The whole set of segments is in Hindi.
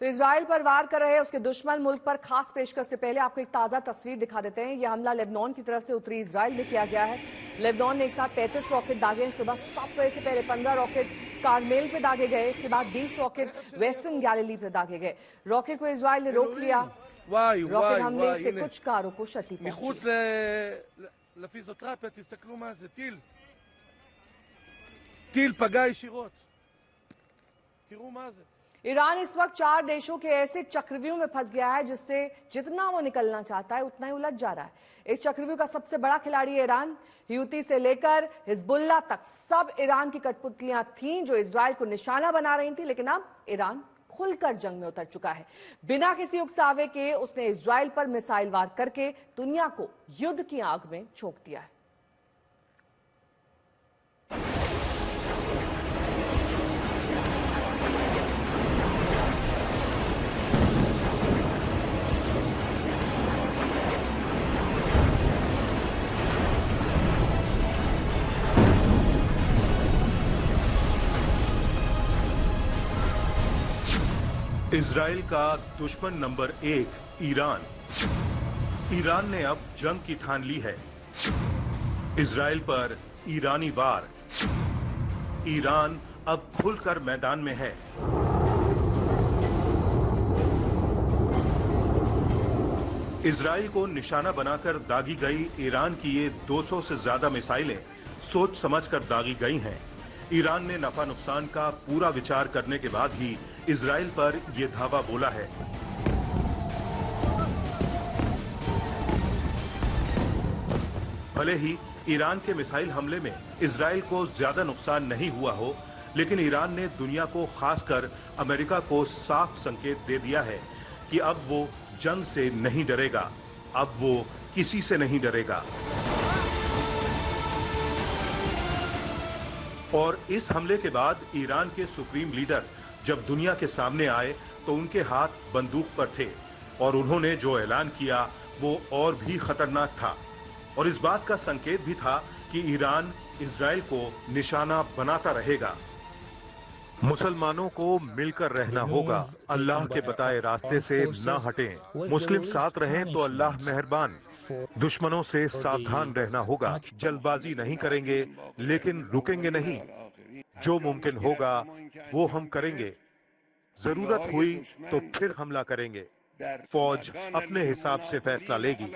तो इजराइल पर वार कर रहे उसके दुश्मन मुल्क पर खास पेशकश से पहले आपको एक ताजा तस्वीर दिखा देते हैं। यह हमला लेबनान की तरफ से उत्तरी इजराइल में किया गया है। लेबनान ने एक साथ 35 रॉकेट दागे हैं। सुबह 7 बजे से पहले 15 रॉकेट कारमेल पे दागे गए। इसके बाद 20 रॉकेट वेस्टर्न गैलिली पे दागे गए। रॉकेट को इजराइल ने रोक लिया। रॉकेट हमले से कुछ कारों को क्षति पहुंची। לפיזיותרפיה, תסתכלו מה זה, טיל פגע ישירות. תראו מה זה. ईरान इस वक्त 4 देशों के ऐसे चक्रव्यूह में फंस गया है जिससे जितना वो निकलना चाहता है उतना ही उलझ जा रहा है। इस चक्रव्यूह का सबसे बड़ा खिलाड़ी है ईरान। ह्यूती से लेकर हिजबुल्लाह तक सब ईरान की कठपुतलियां थीं जो इजराइल को निशाना बना रही थी, लेकिन अब ईरान खुलकर जंग में उतर चुका है। बिना किसी उकसावे के उसने इजराइल पर मिसाइल वार करके दुनिया को युद्ध की आग में झोंक दिया है। इजराइल का दुश्मन नंबर 1 ईरान। ईरान ने अब जंग की ठान ली है। इजराइल पर ईरानी वार। ईरान अब खुलकर मैदान में है। इजराइल को निशाना बनाकर दागी गई ईरान की ये 200 से ज्यादा मिसाइलें सोच समझकर दागी गई हैं। ईरान ने नफा नुकसान का पूरा विचार करने के बाद ही इजराइल पर यह धावा बोला है। भले ही ईरान के मिसाइल हमले में इजराइल को ज्यादा नुकसान नहीं हुआ हो, लेकिन ईरान ने दुनिया को, खासकर अमेरिका को साफ संकेत दे दिया है कि अब वो जंग से नहीं डरेगा, अब वो किसी से नहीं डरेगा। और इस हमले के बाद ईरान के सुप्रीम लीडर जब दुनिया के सामने आए तो उनके हाथ बंदूक पर थे और उन्होंने जो ऐलान किया वो और भी खतरनाक था और इस बात का संकेत भी था कि ईरान इजराइल को निशाना बनाता रहेगा। मुसलमानों को मिलकर रहना होगा, अल्लाह के बताए रास्ते से न हटें, मुस्लिम साथ रहें तो अल्लाह मेहरबान। दुश्मनों से सावधान रहना होगा, जल्दबाजी नहीं करेंगे लेकिन रुकेंगे नहीं। जो मुमकिन होगा वो हम करेंगे, जरूरत हुई तो फिर हमला करेंगे। फौज अपने हिसाब से फैसला लेगी।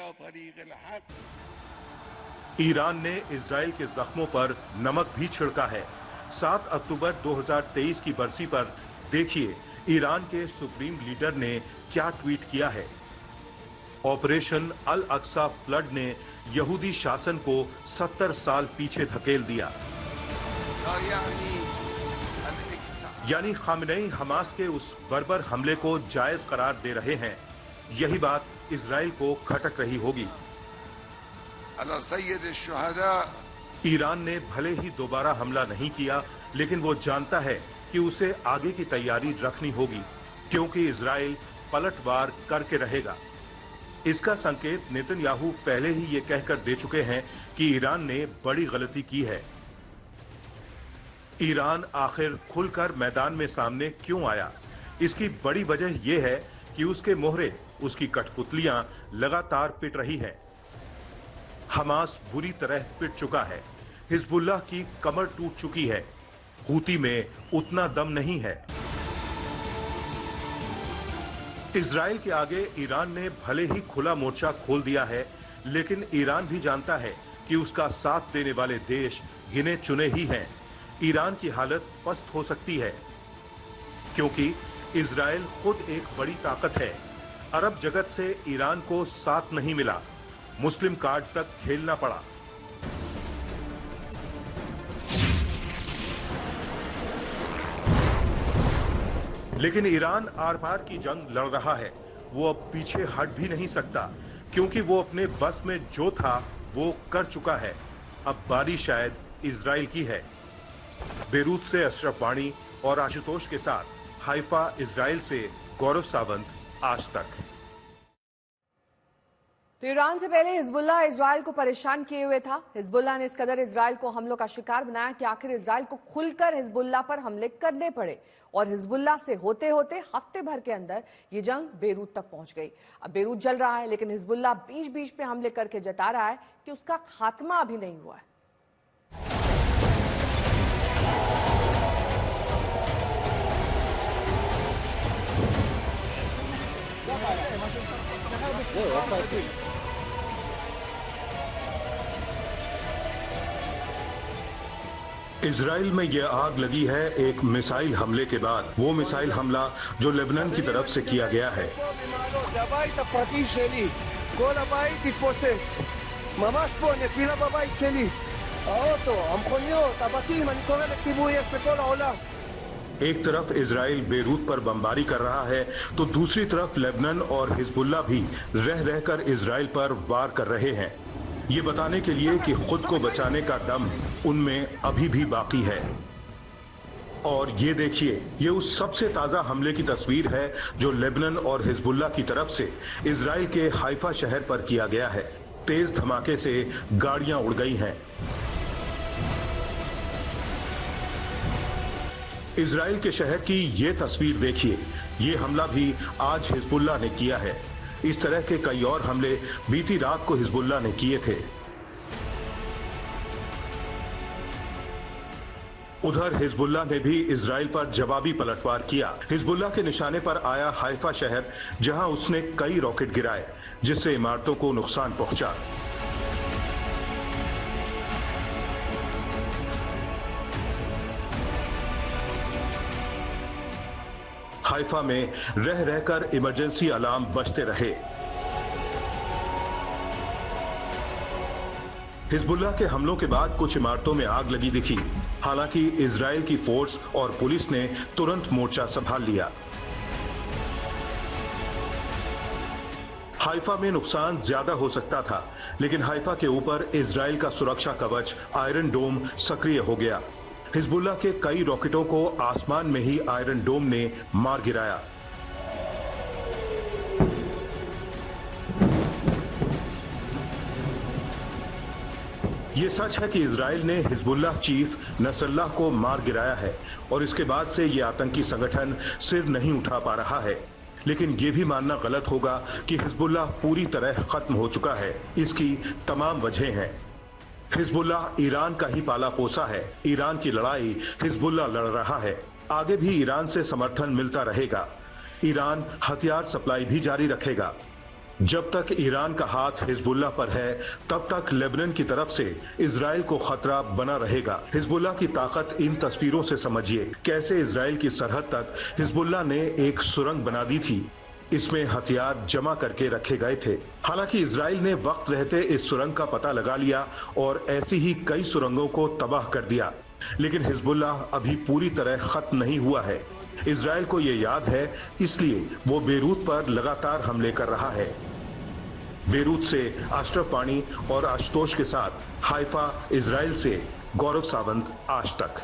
ईरान ने इजराइल के जख्मों पर नमक भी छिड़का है। 7 अक्टूबर 2023 की बरसी पर देखिए ईरान के सुप्रीम लीडर ने क्या ट्वीट किया है। ऑपरेशन अल अक्सा फ्लड ने यहूदी शासन को 70 साल पीछे धकेल दिया। यानी खामेनेई हमास के उस बर्बर हमले को जायज करार दे रहे हैं। यही बात इजराइल को खटक रही होगी। ईरान ने भले ही दोबारा हमला नहीं किया, लेकिन वो जानता है कि उसे आगे की तैयारी रखनी होगी, क्योंकि इजराइल पलटवार करके रहेगा। इसका संकेत नेतन्याहू पहले ही ये कहकर दे चुके हैं कि ईरान ने बड़ी गलती की है। ईरान आखिर खुलकर मैदान में सामने क्यों आया? इसकी बड़ी वजह यह है कि उसके मोहरे, उसकी कठपुतलियां लगातार पिट रही हैं। हमास बुरी तरह पिट चुका है, हिजबुल्लाह की कमर टूट चुकी है, हूती में उतना दम नहीं है। इजराइल के आगे ईरान ने भले ही खुला मोर्चा खोल दिया है, लेकिन ईरान भी जानता है कि उसका साथ देने वाले देश गिने चुने ही हैं। ईरान की हालत पस्त हो सकती है, क्योंकि इजराइल खुद एक बड़ी ताकत है। अरब जगत से ईरान को साथ नहीं मिला, मुस्लिम कार्ड तक खेलना पड़ा। लेकिन ईरान आर पार की जंग लड़ रहा है। वो अब पीछे हट भी नहीं सकता, क्योंकि वो अपने बस में जो था वो कर चुका है। अब बारी शायद इजराइल की है। बेरूत से अशरफ वाणी और आशुतोष के साथ हाइफा, इजराइल से गौरव सावंत, आज तक। तो ईरान से पहले हिजबुल्लाह इजराइल को परेशान किए हुए था। हिजबुल्लाह ने इस कदर इजराइल को हमलों का शिकार बनाया कि आखिर इजराइल को खुलकर हिजबुल्लाह पर हमले करने पड़े और हिजबुल्लाह से होते होते हफ्ते भर के अंदर ये जंग बेरूत तक पहुंच गई। अब बेरूत जल रहा है, लेकिन हिजबुल्लाह बीच बीच पे हमले करके जता रहा है कि उसका खात्मा अभी नहीं हुआ है। इजराइल में यह आग लगी है एक मिसाइल हमले के बाद। वो मिसाइल हमला जो लेबनान की तरफ से किया गया है। הבית הפרטי שלי, כל הבית התפוצץ. ממש פה, נפילה בבית שלי. האוטו, המכוניות, הבתים, אני קורא לכיבוי אש בכל העולם. एक तरफ इजराइल बेरूत पर बमबारी कर रहा है तो दूसरी तरफ लेबनान और हिजबुल्लाह भी रह रहकर इजराइल पर वार कर रहे हैं, ये बताने के लिए कि खुद को बचाने का दम उनमें अभी भी बाकी है। और ये देखिए, ये उस सबसे ताजा हमले की तस्वीर है जो लेबनान और हिजबुल्लाह की तरफ से इजराइल के हाइफा शहर पर किया गया है। तेज धमाके से गाड़ियां उड़ गई हैं। इजराइल के शहर की ये तस्वीर देखिए, ये हमला भी आज हिजबुल्लाह ने किया है। इस तरह के कई और हमले बीती रात को हिजबुल्लाह ने किए थे। उधर हिजबुल्लाह ने भी इजराइल पर जवाबी पलटवार किया। हिजबुल्लाह के निशाने पर आया हाइफा शहर, जहां उसने कई रॉकेट गिराए जिससे इमारतों को नुकसान पहुंचा। हाइफा में रह रहकर इमरजेंसी अलार्म बजते रहे। हिजबुल्लाह के हमलों के बाद कुछ इमारतों में आग लगी दिखी। हालांकि इजराइल की फोर्स और पुलिस ने तुरंत मोर्चा संभाल लिया। हाइफा में नुकसान ज्यादा हो सकता था, लेकिन हाइफा के ऊपर इजराइल का सुरक्षा कवच आयरन डोम सक्रिय हो गया। हिजबुल्लाह के कई रॉकेटों को आसमान में ही आयरन डोम ने मार गिराया। ये सच है कि इजराइल ने हिजबुल्लाह चीफ नसरल्लाह को मार गिराया है और इसके बाद से ये आतंकी संगठन सिर नहीं उठा पा रहा है। लेकिन ये भी मानना गलत होगा कि हिजबुल्लाह पूरी तरह खत्म हो चुका है। इसकी तमाम वजहें हैं। हिजबुल्लाह ईरान का ही पाला पोसा है। ईरान की लड़ाई हिजबुल्लाह लड़ रहा है। आगे भी ईरान से समर्थन मिलता रहेगा। ईरान हथियार सप्लाई भी जारी रखेगा। जब तक ईरान का हाथ हिजबुल्लाह पर है, तब तक लेबनान की तरफ से इजराइल को खतरा बना रहेगा। हिजबुल्लाह की ताकत इन तस्वीरों से समझिए, कैसे इजराइल की सरहद तक हिजबुल्लाह ने एक सुरंग बना दी थी। इसमें हथियार जमा करके रखे गए थे। हालांकि इजराइल ने वक्त रहते इस सुरंग का पता लगा लिया और ऐसी ही कई सुरंगों को तबाह कर दिया। लेकिन हिजबुल्लाह अभी पूरी तरह खत्म नहीं हुआ है। इजराइल को ये याद है, इसलिए वो बेरूत पर लगातार हमले कर रहा है। बेरूत से अशरफ पानी और आशुतोष के साथ हाइफा, इजराइल से गौरव सावंत, आज तक।